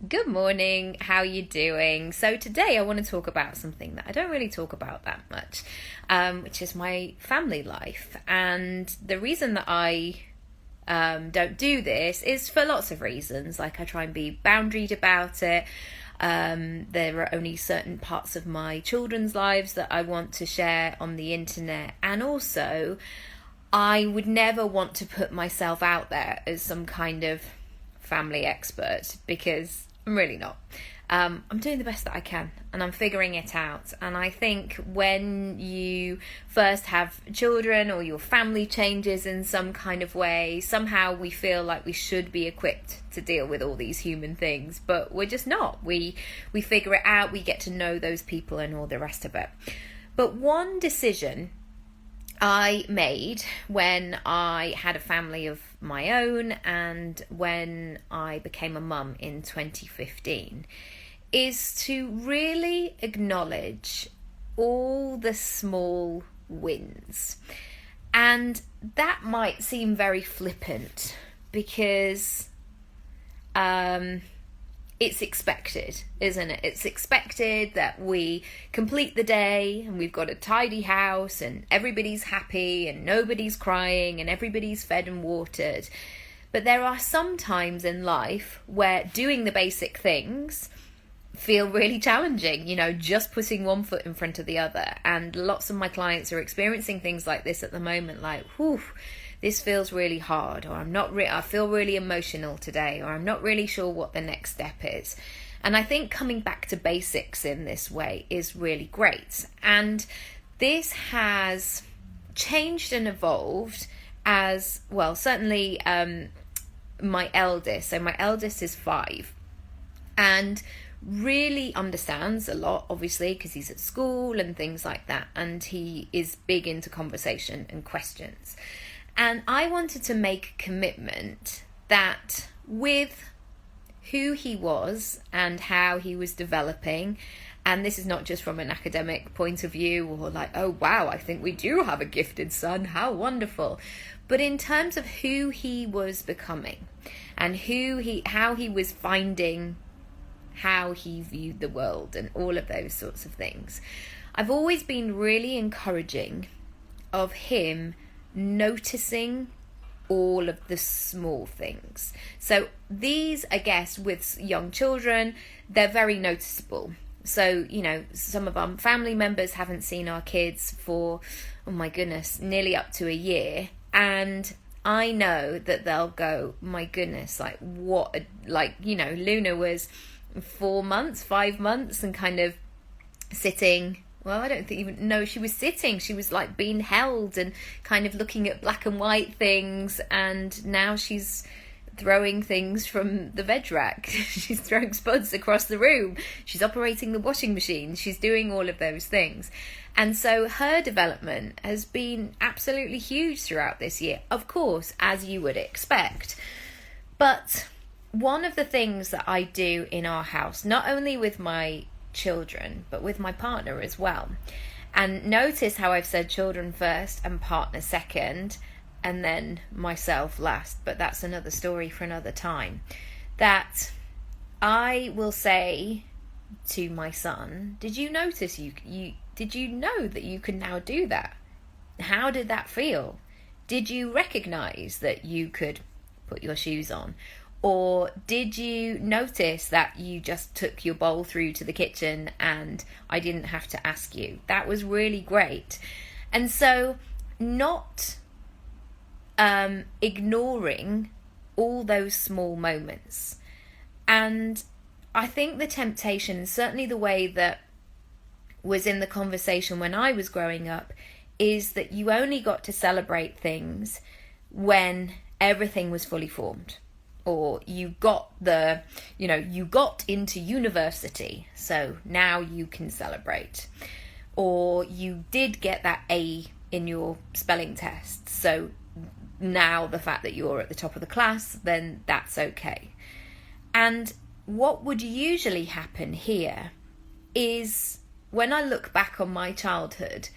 Good morning. How are you doing? So today I want to talk about something that I don't really talk about that much, which is my family life. And the reason that I don't do this is for lots of reasons. Like I try and be boundaried about it. There are only certain parts of my children's lives that I want to share on the internet, and also I would never want to put myself out there as some kind of family expert because I'm really not. I'm doing the best that I can and I'm figuring it out. And I think when you first have children or your family changes in some kind of way, somehow we feel like we should be equipped to deal with all these human things, but we're just not. We figure it out, we get to know those people and all the rest of it. But one decision I made when I had a family of my own and when I became a mum in 2015 is to really acknowledge all the small wins. And that might seem very flippant because it's expected, isn't it? It's expected that we complete the day and we've got a tidy house and everybody's happy and nobody's crying and everybody's fed and watered. But there are some times in life where doing the basic things feel really challenging, just putting one foot in front of the other. And lots of my clients are experiencing things like this at the moment, like, whew, this feels really hard, or I feel really emotional today, or I'm not really sure what the next step is. And I think coming back to basics in this way is really great. And this has changed and evolved as, well, certainly my eldest is 5 and really understands a lot, obviously, because he's at school and things like that. And he is big into conversation and questions. And I wanted to make a commitment that with who he was and how he was developing, and this is not just from an academic point of view or like, oh wow, I think we do have a gifted son, how wonderful, but in terms of who he was becoming and how he was finding how he viewed the world and all of those sorts of things. I've always been really encouraging of him noticing all of the small things. So these, I guess, with young children, they're very noticeable. So, some of our family members haven't seen our kids for, oh my goodness, nearly up to a year. And I know that they'll go, my goodness, like what, Luna was 4 months, 5 months and kind of sitting. Well, I don't think even, no, she was sitting. She was like being held and kind of looking at black and white things. And now she's throwing things from the veg rack. She's throwing spuds across the room. She's operating the washing machine. She's doing all of those things. And so her development has been absolutely huge throughout this year, of course, as you would expect. But one of the things that I do in our house, not only with my children but with my partner as well, and notice how I've said children first and partner second and then myself last, but that's another story for another time, that I will say to my son, did you notice did you know that you can now do that? How did that feel? Did you recognize that you could put your shoes on? Or did you notice that you just took your bowl through to the kitchen and I didn't have to ask you? That was really great. And so not ignoring all those small moments. And I think the temptation, certainly the way that was in the conversation when I was growing up, is that you only got to celebrate things when everything was fully formed. Or you got into university, so now you can celebrate. Or you did get that A in your spelling test, so now the fact that you're at the top of the class, then that's okay. And what would usually happen here is, when I look back on my childhood,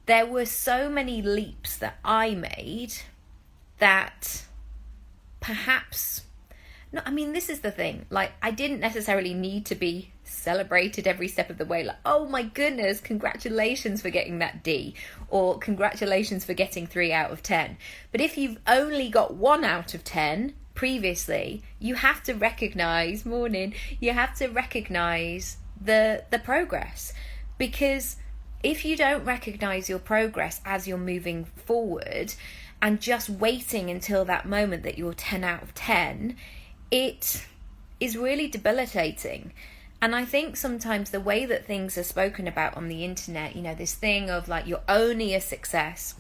there were so many leaps that I made that perhaps No, I mean, this is the thing. Like, I didn't necessarily need to be celebrated every step of the way. Like, oh my goodness, congratulations for getting that D, or congratulations for getting 3 out of 10. But if you've only got 1 out of 10 previously, you have to recognize, you have to recognize the progress. Because if you don't recognize your progress as you're moving forward and just waiting until that moment that you're 10 out of 10, it is really debilitating. And I think sometimes the way that things are spoken about on the internet, this thing of like, you're only a success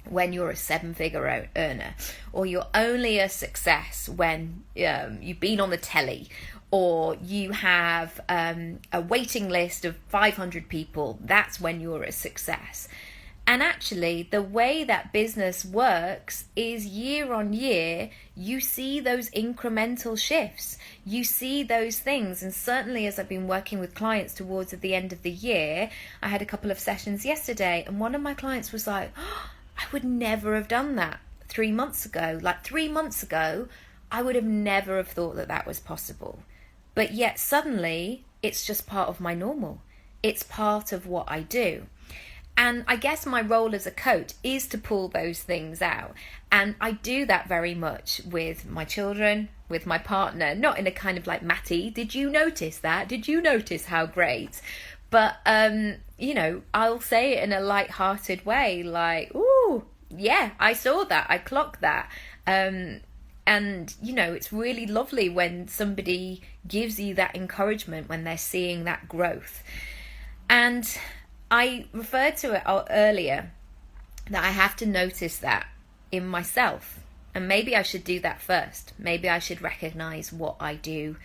when you're a 7-figure earner, or you're only a success when you've been on the telly, or you have a waiting list of 500 people, that's when you're a success. And actually, the way that business works is year on year, you see those incremental shifts. You see those things. And certainly as I've been working with clients towards the end of the year, I had a couple of sessions yesterday, and one of my clients was like, oh, I would never have done that 3 months ago. Like 3 months ago, I would have never have thought that that was possible. But yet suddenly, it's just part of my normal. It's part of what I do. And I guess my role as a coach is to pull those things out. And I do that very much with my children, with my partner, not in a kind of like, Matty, did you notice that? Did you notice how great? But, I'll say it in a light-hearted way, like, ooh, yeah, I saw that, I clocked that. And, it's really lovely when somebody gives you that encouragement, when they're seeing that growth. And I referred to it earlier, that I have to notice that in myself. And maybe I should do that first. Maybe I should recognize what I do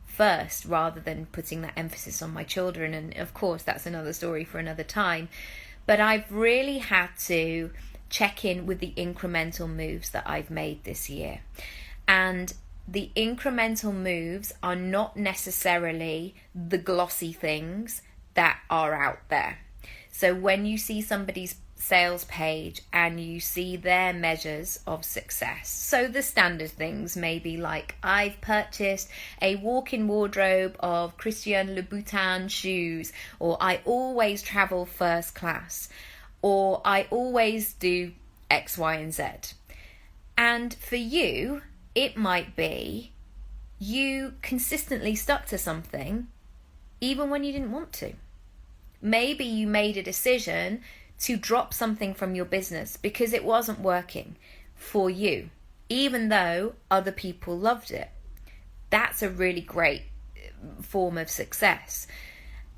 first, rather than putting that emphasis on my children. And of course, that's another story for another time. But I've really had to check in with the incremental moves that I've made this year. And the incremental moves are not necessarily the glossy things that are out there. So when you see somebody's sales page and you see their measures of success, so the standard things may be like, I've purchased a walk-in wardrobe of Christian Louboutin shoes, or I always travel first class, or I always do X, Y, and Z. And for you, it might be you consistently stuck to something even when you didn't want to. Maybe you made a decision to drop something from your business because it wasn't working for you, even though other people loved it. That's a really great form of success.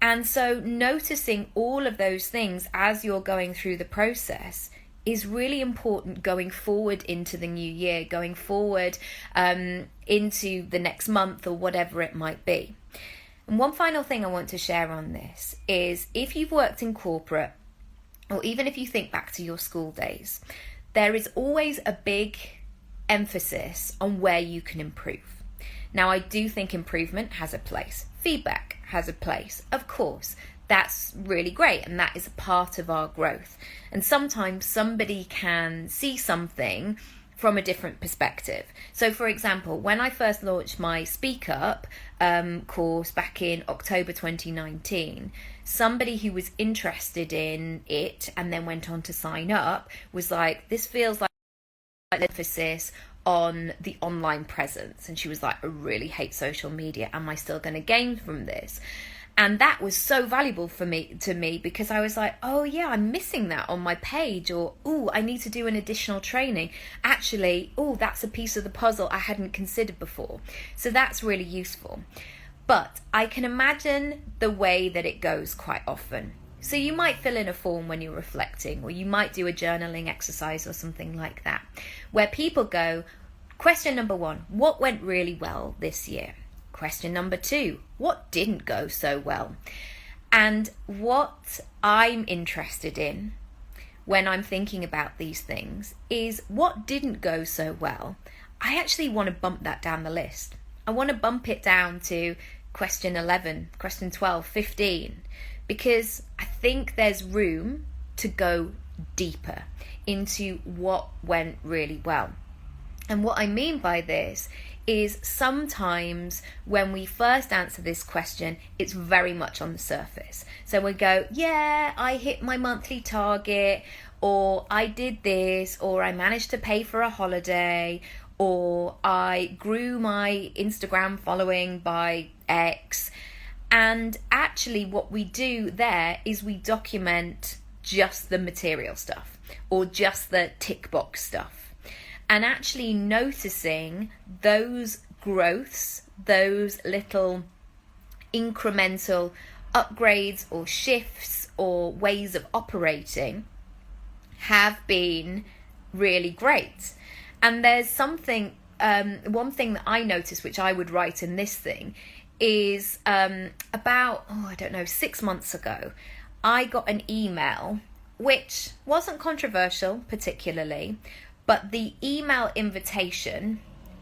And so noticing all of those things as you're going through the process is really important going forward into the new year, going forward into the next month, or whatever it might be. And one final thing I want to share on this is, if you've worked in corporate, or even if you think back to your school days, there is always a big emphasis on where you can improve. Now, I do think improvement has a place. Feedback has a place, of course. That's really great, and that is a part of our growth. And sometimes somebody can see something from a different perspective. So for example, when I first launched my Speak Up course back in October 2019, somebody who was interested in it and then went on to sign up was like, this feels like an emphasis on the online presence. And she was like, I really hate social media. Am I still going to gain from this? And that was so valuable to me, because I was like, oh yeah, I'm missing that on my page, or, oh, I need to do an additional training. Actually, oh, that's a piece of the puzzle I hadn't considered before. So that's really useful. But I can imagine the way that it goes quite often. So you might fill in a form when you're reflecting, or you might do a journaling exercise or something like that, where people go, question number 1, what went really well this year? Question number 2, what didn't go so well? And what I'm interested in when I'm thinking about these things is, what didn't go so well? I actually want to bump that down the list. I want to bump it down to question 11, question 12, 15, because I think there's room to go deeper into what went really well. And what I mean by this is sometimes when we first answer this question, it's very much on the surface. So we go, yeah, I hit my monthly target, or I did this, or I managed to pay for a holiday, or I grew my Instagram following by X. And actually what we do there is we document just the material stuff or just the tick box stuff. And actually noticing those growths, those little incremental upgrades or shifts or ways of operating have been really great. And there's something, one thing that I noticed, which I would write in this thing, is about, 6 months ago, I got an email which wasn't controversial particularly, but the email invitation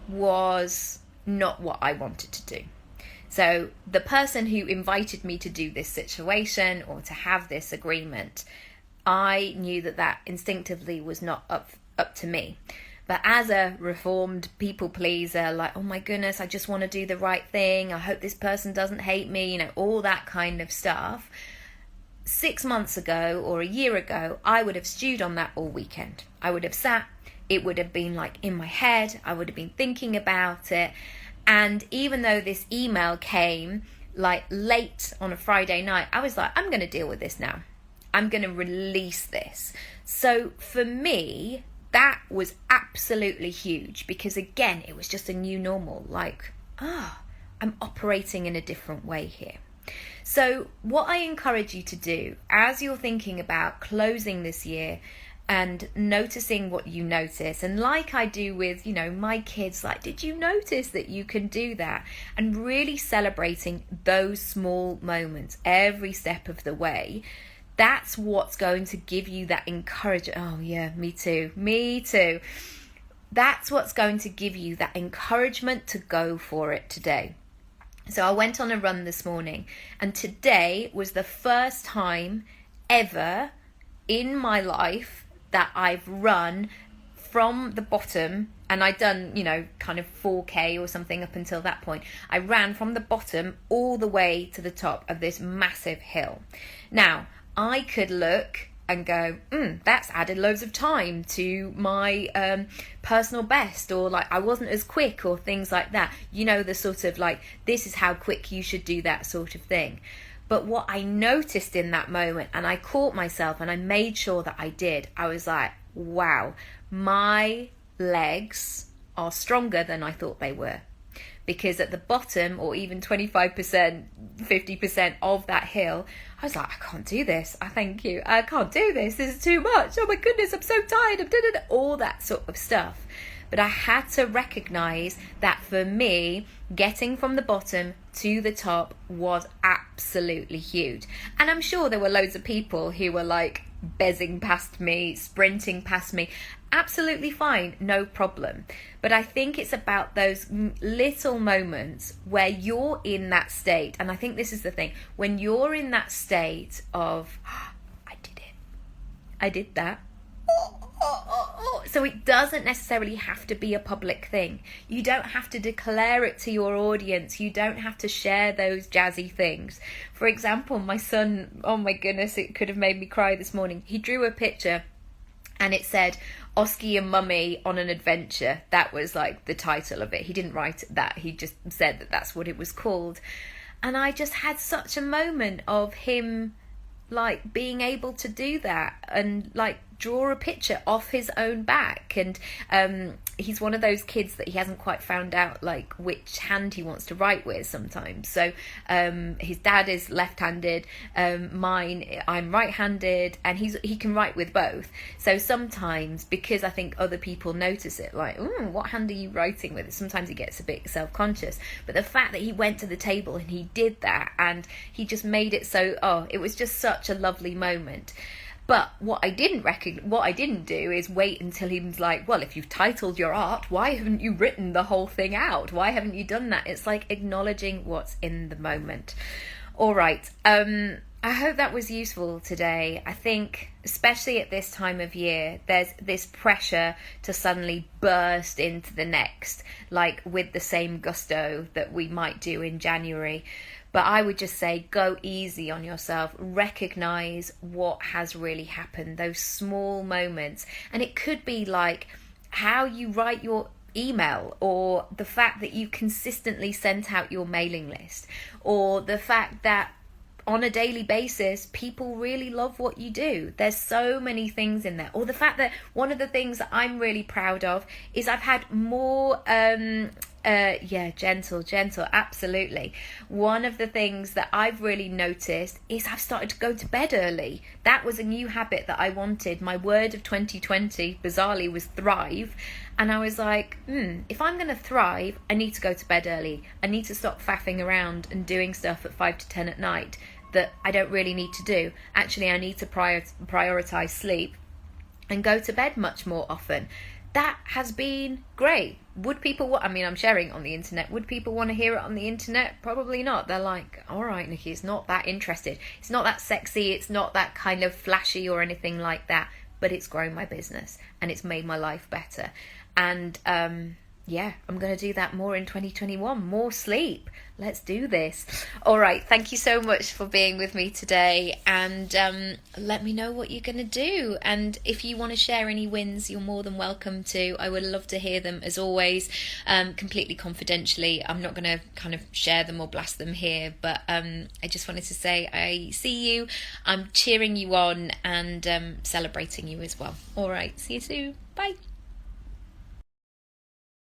was not what I wanted to do. So the person who invited me to do this situation or to have this agreement, I knew that instinctively was not up to me. But as a reformed people pleaser, like, oh my goodness, I just want to do the right thing. I hope this person doesn't hate me, all that kind of stuff. 6 months ago or a year ago, I would have stewed on that all weekend. I would have sat, it would have been like in my head, I would have been thinking about it. And even though this email came like late on a Friday night, I was like, I'm going to deal with this now. I'm going to release this. So for me, that was absolutely huge, because again, it was just a new normal. Like, I'm operating in a different way here. So what I encourage you to do as you're thinking about closing this year and noticing what you notice, and like I do with, my kids, like, did you notice that you can do that? And really celebrating those small moments every step of the way. That's what's going to give you that encouragement. Oh yeah, me too. That's what's going to give you that encouragement to go for it today. So I went on a run this morning, and today was the first time ever in my life that I've run from the bottom, and I'd done, kind of 4K or something up until that point. I ran from the bottom all the way to the top of this massive hill. Now, I could look and go, that's added loads of time to my personal best, or like I wasn't as quick, or things like that. The sort of like, this is how quick you should do that sort of thing. But what I noticed in that moment, and I caught myself and I made sure that I did, I was like, wow, my legs are stronger than I thought they were. Because at the bottom, or even 25%, 50% of that hill, I was like, I can't do this. I thank you. I can't do this. This is too much. Oh my goodness, I'm so tired. All that sort of stuff. But I had to recognize that for me, getting from the bottom to the top was absolutely huge. And I'm sure there were loads of people who were like bezzing past me, sprinting past me. Absolutely fine, no problem. But I think it's about those little moments where you're in that state. And I think this is the thing. When you're in that state of, I did it. I did that. So it doesn't necessarily have to be a public thing. You don't have to declare it to your audience. You don't have to share those jazzy things. For example, my son, oh my goodness, it could have made me cry this morning. He drew a picture and it said, Oski and Mummy on an adventure. That was like the title of it. He didn't write that. He just said that that's what it was called. And I just had such a moment of him like being able to do that and like draw a picture off his own back. And he's one of those kids that he hasn't quite found out like which hand he wants to write with sometimes. So his dad is left-handed, I'm right-handed, and he can write with both. So sometimes, because I think other people notice it, like, what hand are you writing with? Sometimes he gets a bit self-conscious. But the fact that he went to the table and he did that, and he just made it so, it was just such a lovely moment. But what I didn't do is wait until he was like, well, if you've titled your art, why haven't you written the whole thing out? Why haven't you done that? It's like acknowledging what's in the moment. All right. I hope that was useful today. I think, especially at this time of year, there's this pressure to suddenly burst into the next, like with the same gusto that we might do in January. But I would just say go easy on yourself. Recognize what has really happened, those small moments. And it could be like how you write your email, or the fact that you consistently sent out your mailing list, or the fact that on a daily basis people really love what you do. There's so many things in there. Or the fact that one of the things that I'm really proud of is I've had more gentle, absolutely. One of the things that I've really noticed is I've started to go to bed early. That was a new habit that I wanted. My word of 2020 bizarrely was thrive, and I was like, if I'm going to thrive, I need to go to bed early. I need to stop faffing around and doing stuff at 5 to 10 at night that I don't really need to do. Actually, I need to prioritize sleep and go to bed much more often. That has been great. Would people I'm sharing it on the internet. Would people want to hear it on the internet? Probably not. They're like, all right, Nikki, it's not that interested. It's not that sexy. It's not that kind of flashy or anything like that. But it's grown my business and it's made my life better. And I'm going to do that more in 2021. More sleep. Let's do this. All right. Thank you so much for being with me today. And let me know what you're going to do. And if you want to share any wins, you're more than welcome to. I would love to hear them, as always, completely confidentially. I'm not going to kind of share them or blast them here. But I just wanted to say I see you. I'm cheering you on and celebrating you as well. All right. See you soon. Bye.